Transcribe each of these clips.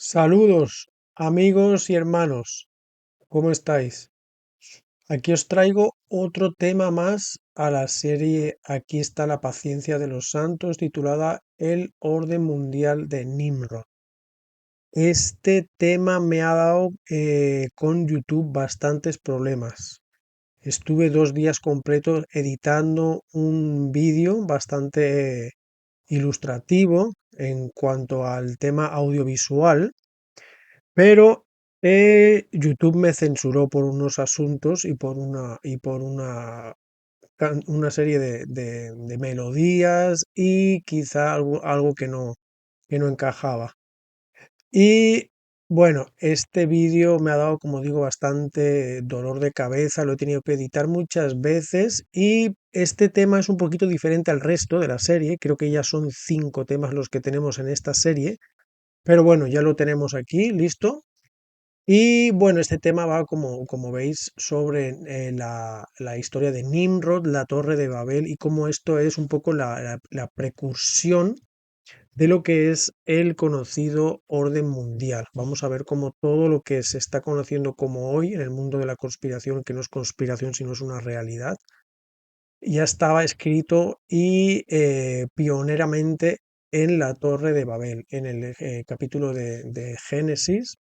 Saludos, amigos y hermanos, ¿cómo estáis? Aquí os traigo otro tema más a la serie Aquí está la paciencia de los santos, titulada El orden mundial de Nimrod. Este tema me ha dado con YouTube bastantes problemas. Estuve 2 días completos editando un vídeo bastante ilustrativo en cuanto al tema audiovisual. Pero YouTube me censuró por unos asuntos y por una serie de melodías y quizá algo que no encajaba. Y bueno, este vídeo me ha dado, como digo, bastante dolor de cabeza, lo he tenido que editar muchas veces y este tema es un poquito diferente al resto de la serie. Creo que ya son 5 temas los que tenemos en esta serie, pero bueno, ya lo tenemos aquí, listo. Y bueno, este tema va, como veis, sobre la historia de Nimrod, la Torre de Babel, y cómo esto es un poco la precursión de lo que es el conocido orden mundial. Vamos a ver cómo todo lo que se está conociendo como hoy en el mundo de la conspiración, que no es conspiración, sino es una realidad, ya estaba escrito y pioneramente en la Torre de Babel, en el capítulo de Génesis.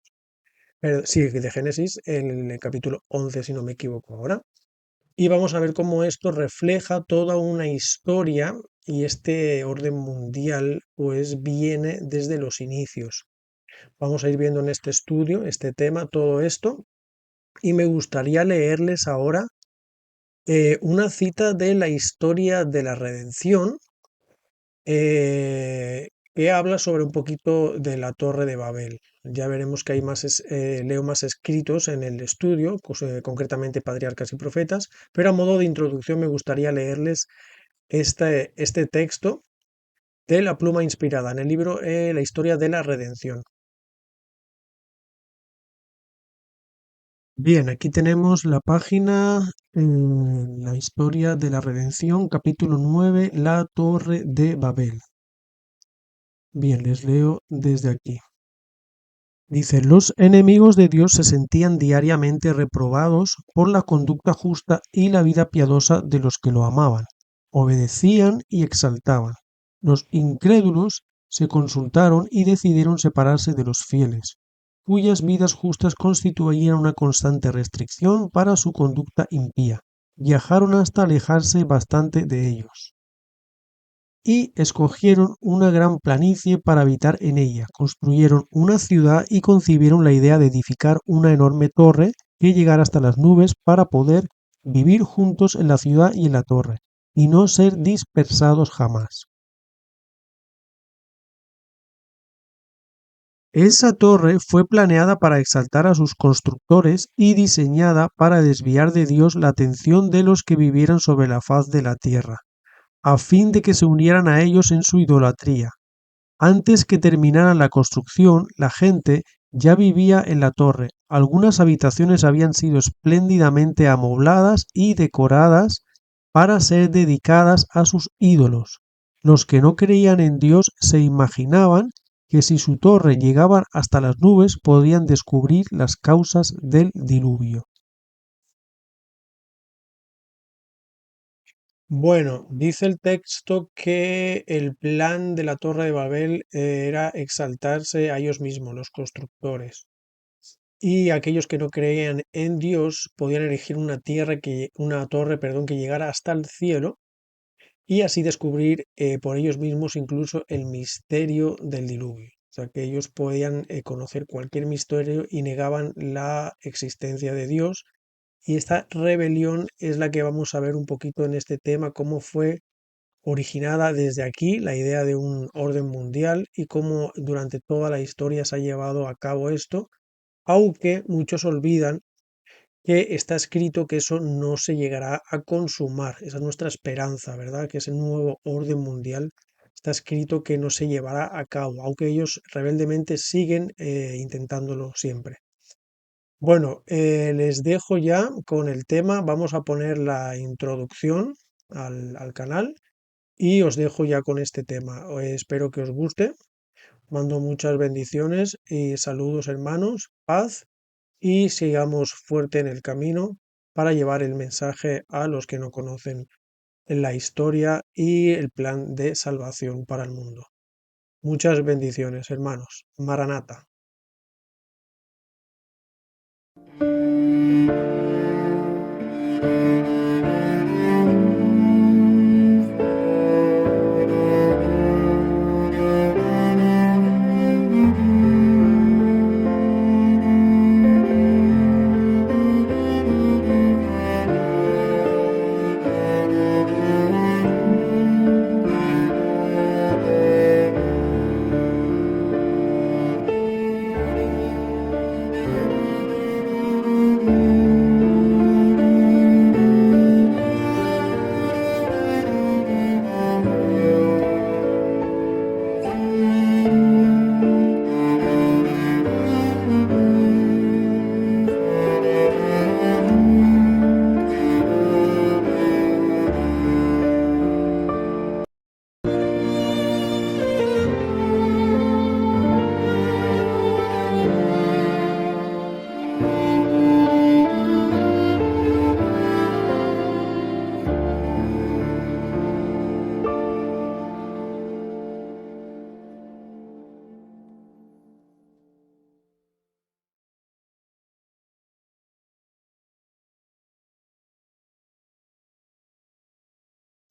Sí, de Génesis, en el capítulo 11, si no me equivoco ahora. Y vamos a ver cómo esto refleja toda una historia y este orden mundial pues viene desde los inicios. Vamos a ir viendo en este estudio, este tema, todo esto. Y me gustaría leerles ahora una cita de la historia de la redención, que habla sobre un poquito de la Torre de Babel. Ya veremos que hay leo más escritos en el estudio, concretamente Patriarcas y Profetas, pero a modo de introducción me gustaría leerles este texto de la pluma inspirada en el libro La historia de la redención. Bien, aquí tenemos la página, la historia de la redención, capítulo 9, la Torre de Babel. Bien, les leo desde aquí. Dice, los enemigos de Dios se sentían diariamente reprobados por la conducta justa y la vida piadosa de los que lo amaban, obedecían y exaltaban. Los incrédulos se consultaron y decidieron separarse de los fieles, cuyas vidas justas constituían una constante restricción para su conducta impía. Viajaron hasta alejarse bastante de ellos y escogieron una gran planicie para habitar en ella. Construyeron una ciudad y concibieron la idea de edificar una enorme torre que llegara hasta las nubes para poder vivir juntos en la ciudad y en la torre, y no ser dispersados jamás. Esa torre fue planeada para exaltar a sus constructores y diseñada para desviar de Dios la atención de los que vivieran sobre la faz de la tierra, a fin de que se unieran a ellos en su idolatría. Antes que terminara la construcción, la gente ya vivía en la torre. Algunas habitaciones habían sido espléndidamente amobladas y decoradas para ser dedicadas a sus ídolos. Los que no creían en Dios se imaginaban que si su torre llegaba hasta las nubes podían descubrir las causas del diluvio. Bueno, dice el texto que el plan de la Torre de Babel era exaltarse a ellos mismos, los constructores, y aquellos que no creían en Dios podían elegir una torre, perdón, que llegara hasta el cielo y así descubrir por ellos mismos incluso el misterio del diluvio. O sea, que ellos podían conocer cualquier misterio y negaban la existencia de Dios. Y esta rebelión es la que vamos a ver un poquito en este tema, cómo fue originada desde aquí la idea de un orden mundial y cómo durante toda la historia se ha llevado a cabo esto, aunque muchos olvidan que está escrito que eso no se llegará a consumar. Esa es nuestra esperanza, ¿verdad? Que ese nuevo orden mundial está escrito que no se llevará a cabo, aunque ellos rebeldemente siguen intentándolo siempre. Bueno, les dejo ya con el tema. Vamos a poner la introducción al canal y os dejo ya con este tema. Espero que os guste. Mando muchas bendiciones y saludos, hermanos, paz, y sigamos fuerte en el camino para llevar el mensaje a los que no conocen la historia y el plan de salvación para el mundo. Muchas bendiciones, hermanos. Maranata.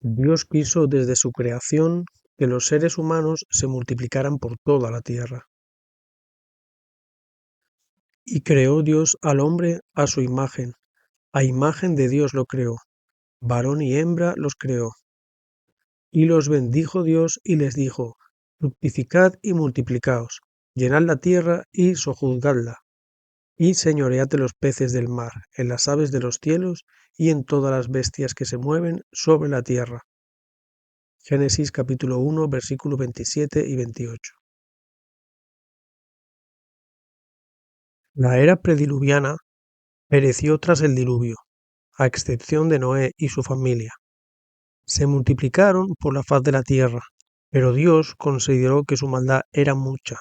Dios quiso desde su creación que los seres humanos se multiplicaran por toda la tierra. Y creó Dios al hombre a su imagen de Dios lo creó, varón y hembra los creó. Y los bendijo Dios y les dijo: fructificad y multiplicaos, llenad la tierra y sojuzgadla, y señoread de los peces del mar, en las aves de los cielos y en todas las bestias que se mueven sobre la tierra. Génesis capítulo 1, versículos 27 y 28. La era prediluviana pereció tras el diluvio, a excepción de Noé y su familia. Se multiplicaron por la faz de la tierra, pero Dios consideró que su maldad era mucha.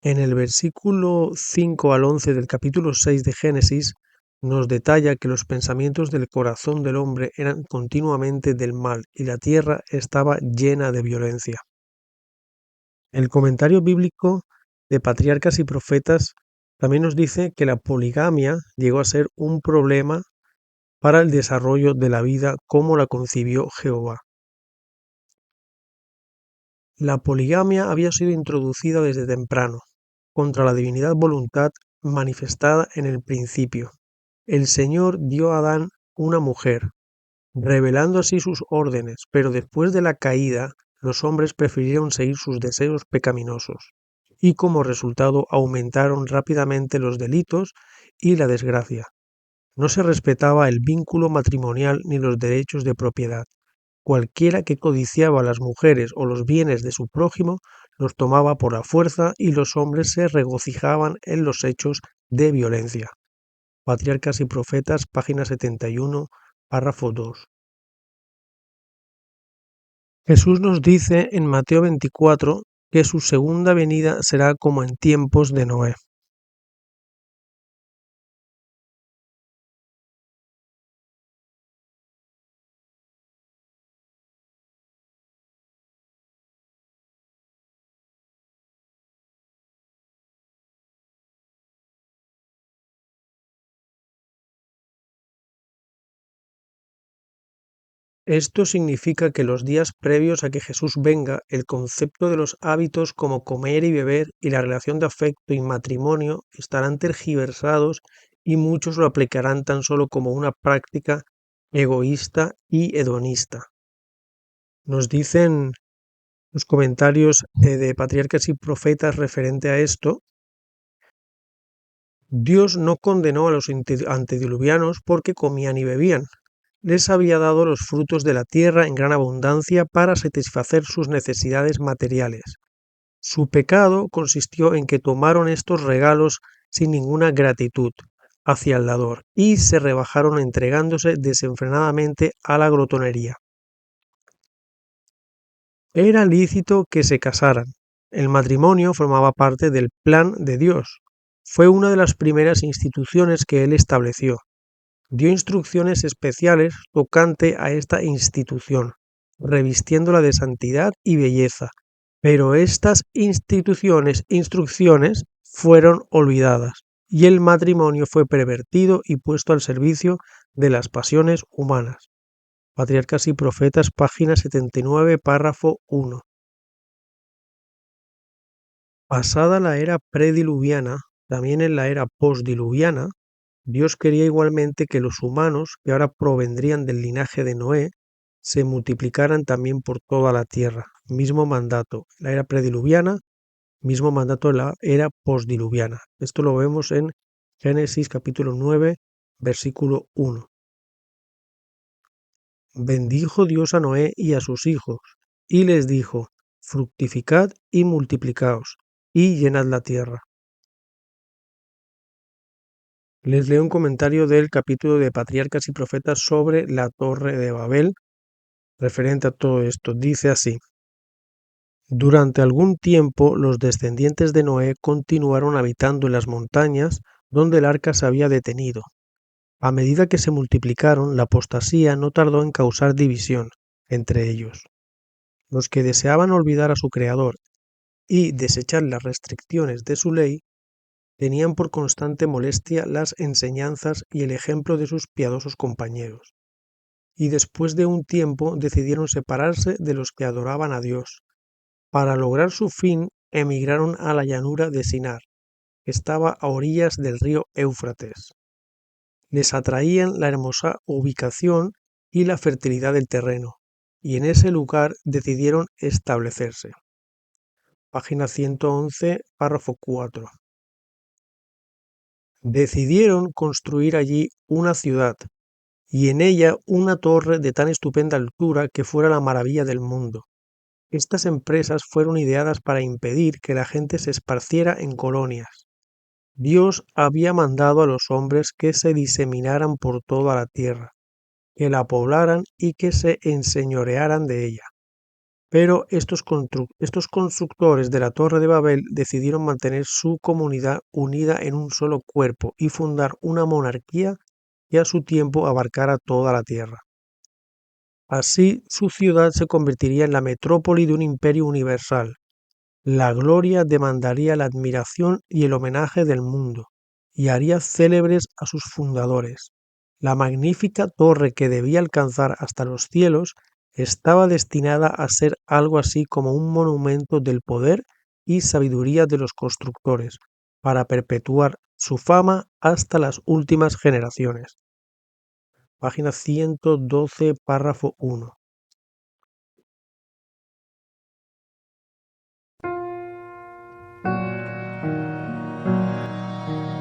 En el versículo 5 al 11 del capítulo 6 de Génesis nos detalla que los pensamientos del corazón del hombre eran continuamente del mal y la tierra estaba llena de violencia. El comentario bíblico de Patriarcas y Profetas también nos dice que la poligamia llegó a ser un problema para el desarrollo de la vida como la concibió Jehová. La poligamia había sido introducida desde temprano, contra la divinidad voluntad manifestada en el principio. El Señor dio a Adán una mujer, revelando así sus órdenes, pero después de la caída, los hombres prefirieron seguir sus deseos pecaminosos, y como resultado aumentaron rápidamente los delitos y la desgracia. No se respetaba el vínculo matrimonial ni los derechos de propiedad. Cualquiera que codiciaba las mujeres o los bienes de su prójimo los tomaba por la fuerza y los hombres se regocijaban en los hechos de violencia. Patriarcas y Profetas, página 71, párrafo 2. Jesús nos dice en Mateo 24 que su segunda venida será como en tiempos de Noé. Esto significa que los días previos a que Jesús venga, el concepto de los hábitos como comer y beber y la relación de afecto y matrimonio estarán tergiversados y muchos lo aplicarán tan solo como una práctica egoísta y hedonista. Nos dicen los comentarios de Patriarcas y Profetas referente a esto: Dios no condenó a los antediluvianos porque comían y bebían. Les había dado los frutos de la tierra en gran abundancia para satisfacer sus necesidades materiales. Su pecado consistió en que tomaron estos regalos sin ninguna gratitud hacia el dador y se rebajaron entregándose desenfrenadamente a la glotonería. Era lícito que se casaran, el matrimonio formaba parte del plan de Dios. Fue una de las primeras instituciones que él estableció. Dio instrucciones especiales tocante a esta institución, revistiéndola de santidad y belleza. Pero estas instrucciones fueron olvidadas y el matrimonio fue pervertido y puesto al servicio de las pasiones humanas. Patriarcas y Profetas, página 79, párrafo 1. Pasada la era prediluviana, también en la era postdiluviana, Dios quería igualmente que los humanos, que ahora provendrían del linaje de Noé, se multiplicaran también por toda la tierra. Mismo mandato, la era prediluviana, mismo mandato en la era postdiluviana. Esto lo vemos en Génesis capítulo 9, versículo 1. Bendijo Dios a Noé y a sus hijos, y les dijo: fructificad y multiplicaos, y llenad la tierra. Les leo un comentario del capítulo de Patriarcas y Profetas sobre la Torre de Babel, referente a todo esto. Dice así: durante algún tiempo los descendientes de Noé continuaron habitando en las montañas donde el arca se había detenido. A medida que se multiplicaron, la apostasía no tardó en causar división entre ellos. Los que deseaban olvidar a su Creador y desechar las restricciones de su ley, tenían por constante molestia las enseñanzas y el ejemplo de sus piadosos compañeros, y después de un tiempo decidieron separarse de los que adoraban a Dios. Para lograr su fin, emigraron a la llanura de Sinar, que estaba a orillas del río Éufrates. Les atraían la hermosa ubicación y la fertilidad del terreno, y en ese lugar decidieron establecerse. Página 111, párrafo 4. Decidieron construir allí una ciudad, y en ella una torre de tan estupenda altura que fuera la maravilla del mundo. Estas empresas fueron ideadas para impedir que la gente se esparciera en colonias. Dios había mandado a los hombres que se diseminaran por toda la tierra, que la poblaran y que se enseñorearan de ella. Pero estos constructores de la Torre de Babel decidieron mantener su comunidad unida en un solo cuerpo y fundar una monarquía que a su tiempo abarcara toda la tierra. Así, su ciudad se convertiría en la metrópoli de un imperio universal. La gloria demandaría la admiración y el homenaje del mundo, y haría célebres a sus fundadores. La magnífica torre que debía alcanzar hasta los cielos estaba destinada a ser algo así como un monumento del poder y sabiduría de los constructores, para perpetuar su fama hasta las últimas generaciones. Página 112, párrafo 1.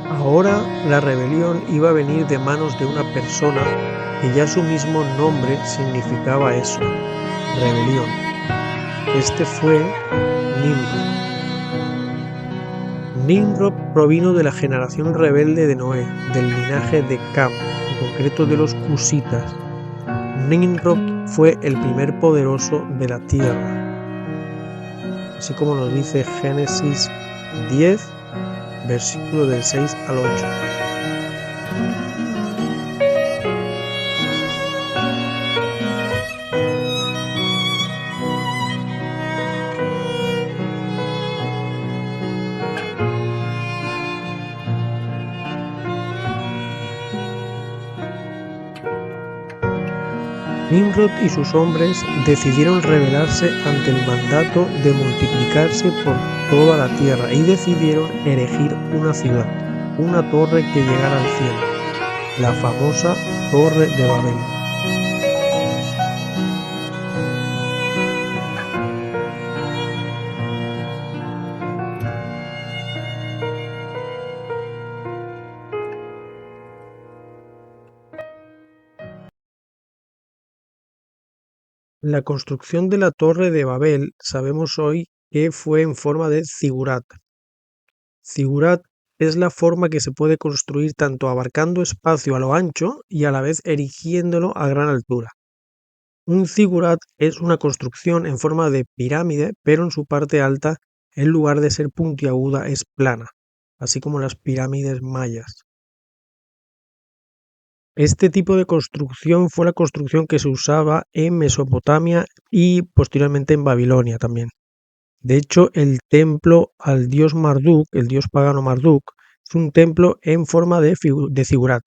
Ahora la rebelión iba a venir de manos de una persona que ya su mismo nombre significaba eso, rebelión. Este fue Nimrod. Nimrod provino de la generación rebelde de Noé, del linaje de Cam, en concreto de los cusitas. Nimrod fue el primer poderoso de la tierra, así como nos dice Génesis 10, versículo del 6 al 8. Nimrod y sus hombres decidieron rebelarse ante el mandato de multiplicarse por toda la tierra y decidieron erigir una ciudad, una torre que llegara al cielo, la famosa Torre de Babel. La construcción de la Torre de Babel sabemos hoy que fue en forma de zigurat. Zigurat es la forma que se puede construir tanto abarcando espacio a lo ancho y a la vez erigiéndolo a gran altura. Un zigurat es una construcción en forma de pirámide, pero en su parte alta en lugar de ser puntiaguda, es plana, así como las pirámides mayas. Este tipo de construcción fue la construcción que se usaba en Mesopotamia y posteriormente en Babilonia también. De hecho, el templo al dios Marduk, el dios pagano Marduk, es un templo en forma de zigurat.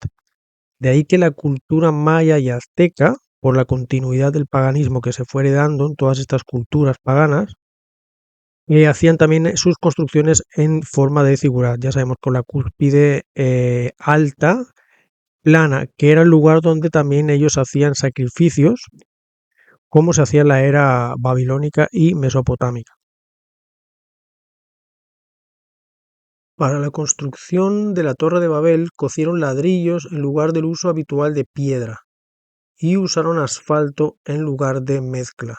De ahí que la cultura maya y azteca, por la continuidad del paganismo que se fue heredando en todas estas culturas paganas, hacían también sus construcciones en forma de zigurat, ya sabemos, con la cúspide alta, plana, que era el lugar donde también ellos hacían sacrificios, como se hacía en la era babilónica y mesopotámica. Para la construcción de la Torre de Babel cocieron ladrillos en lugar del uso habitual de piedra y usaron asfalto en lugar de mezcla.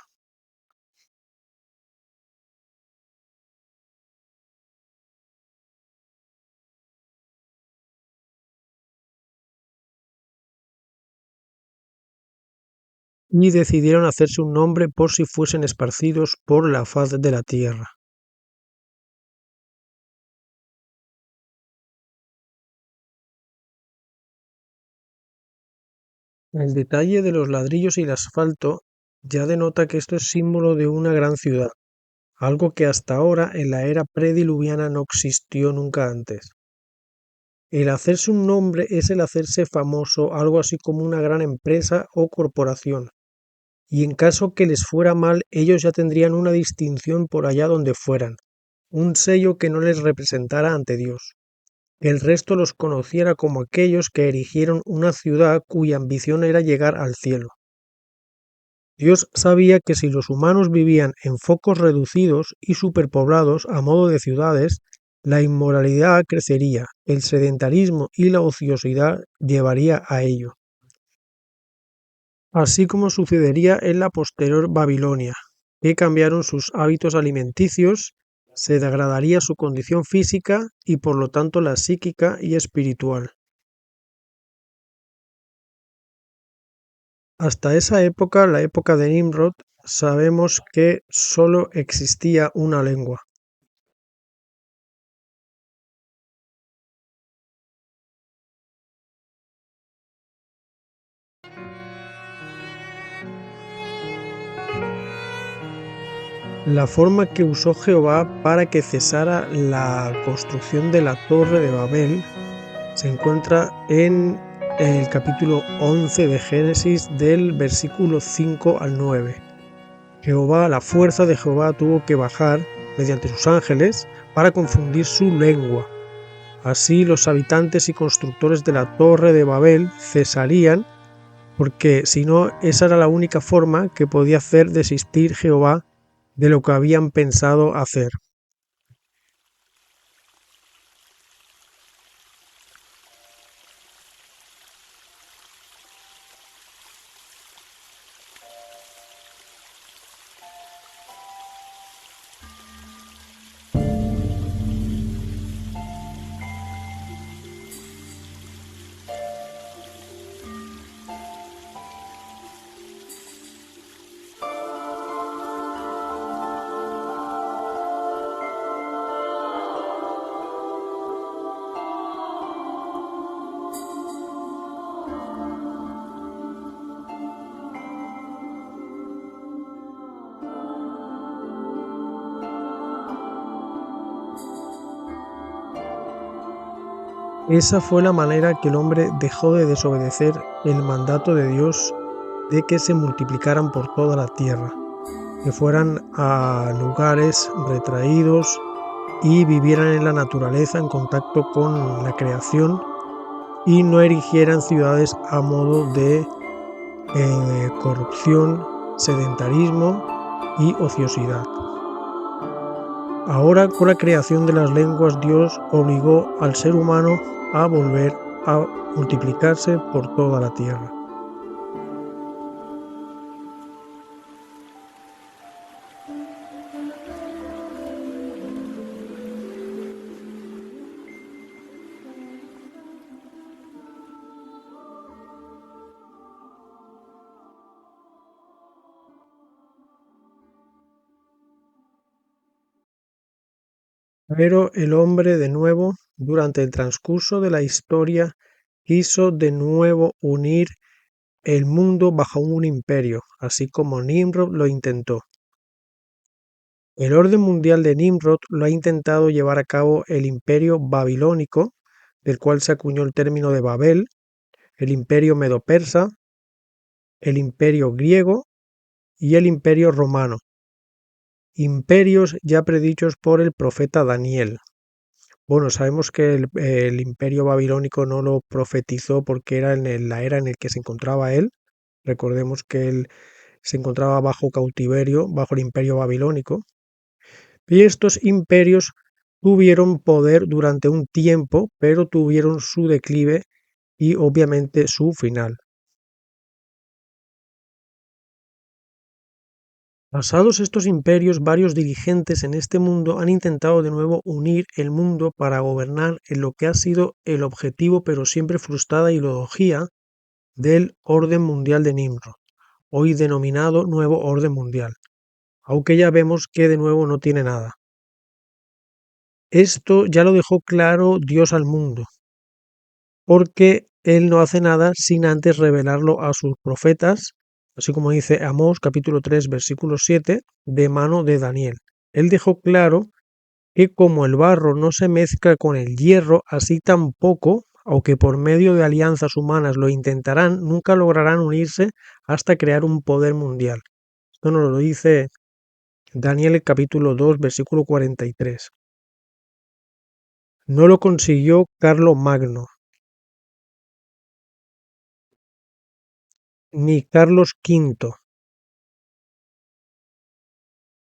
Y decidieron hacerse un nombre por si fuesen esparcidos por la faz de la tierra. El detalle de los ladrillos y el asfalto ya denota que esto es símbolo de una gran ciudad, algo que hasta ahora en la era prediluviana no existió nunca antes. El hacerse un nombre es el hacerse famoso, algo así como una gran empresa o corporación, y en caso que les fuera mal, ellos ya tendrían una distinción por allá donde fueran, un sello que no les representara ante Dios. Que el resto los conociera como aquellos que erigieron una ciudad cuya ambición era llegar al cielo. Dios sabía que si los humanos vivían en focos reducidos y superpoblados a modo de ciudades, la inmoralidad crecería, el sedentarismo y la ociosidad llevaría a ello, así como sucedería en la posterior Babilonia, que cambiaron sus hábitos alimenticios, se degradaría su condición física y por lo tanto la psíquica y espiritual. Hasta esa época, la época de Nimrod, sabemos que solo existía una lengua. La forma que usó Jehová para que cesara la construcción de la Torre de Babel se encuentra en el capítulo 11 de Génesis del versículo 5 al 9. Jehová, la fuerza de Jehová tuvo que bajar mediante sus ángeles para confundir su lengua. Así los habitantes y constructores de la Torre de Babel cesarían, porque si no, esa era la única forma que podía hacer desistir Jehová de lo que habían pensado hacer. Esa fue la manera que el hombre dejó de desobedecer el mandato de Dios de que se multiplicaran por toda la tierra, que fueran a lugares retraídos y vivieran en la naturaleza en contacto con la creación y no erigieran ciudades a modo de corrupción, sedentarismo y ociosidad. Ahora, con la creación de las lenguas, Dios obligó al ser humano a volver a multiplicarse por toda la tierra. Pero el hombre de nuevo, durante el transcurso de la historia, quiso de nuevo unir el mundo bajo un imperio, así como Nimrod lo intentó. El orden mundial de Nimrod lo ha intentado llevar a cabo el imperio babilónico, del cual se acuñó el término de Babel, el imperio medo-persa, el imperio griego y el imperio romano, imperios ya predichos por el profeta Daniel. Bueno, sabemos que el imperio babilónico no lo profetizó porque era la era en la que se encontraba él. Recordemos que él se encontraba bajo cautiverio, bajo el imperio babilónico. Y estos imperios tuvieron poder durante un tiempo, pero tuvieron su declive y obviamente su final. Pasados estos imperios, varios dirigentes en este mundo han intentado de nuevo unir el mundo para gobernar en lo que ha sido el objetivo, pero siempre frustrada ideología del orden mundial de Nimrod, hoy denominado Nuevo Orden Mundial, aunque ya vemos que de nuevo no tiene nada. Esto ya lo dejó claro Dios al mundo, porque Él no hace nada sin antes revelarlo a sus profetas, así como dice Amós capítulo 3 versículo 7, de mano de Daniel. Él dejó claro que como el barro no se mezcla con el hierro, así tampoco, aunque por medio de alianzas humanas lo intentarán, nunca lograrán unirse hasta crear un poder mundial. Esto nos lo dice Daniel capítulo 2 versículo 43. No lo consiguió Carlo Magno, ni Carlos V,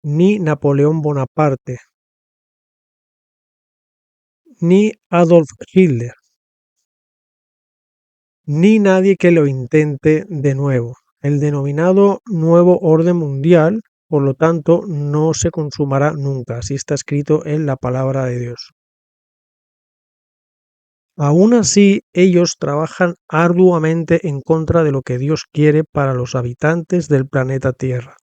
ni Napoleón Bonaparte, ni Adolf Hitler, ni nadie que lo intente de nuevo. El denominado nuevo orden mundial, por lo tanto, no se consumará nunca, así está escrito en la palabra de Dios. Aún así, ellos trabajan arduamente en contra de lo que Dios quiere para los habitantes del planeta Tierra.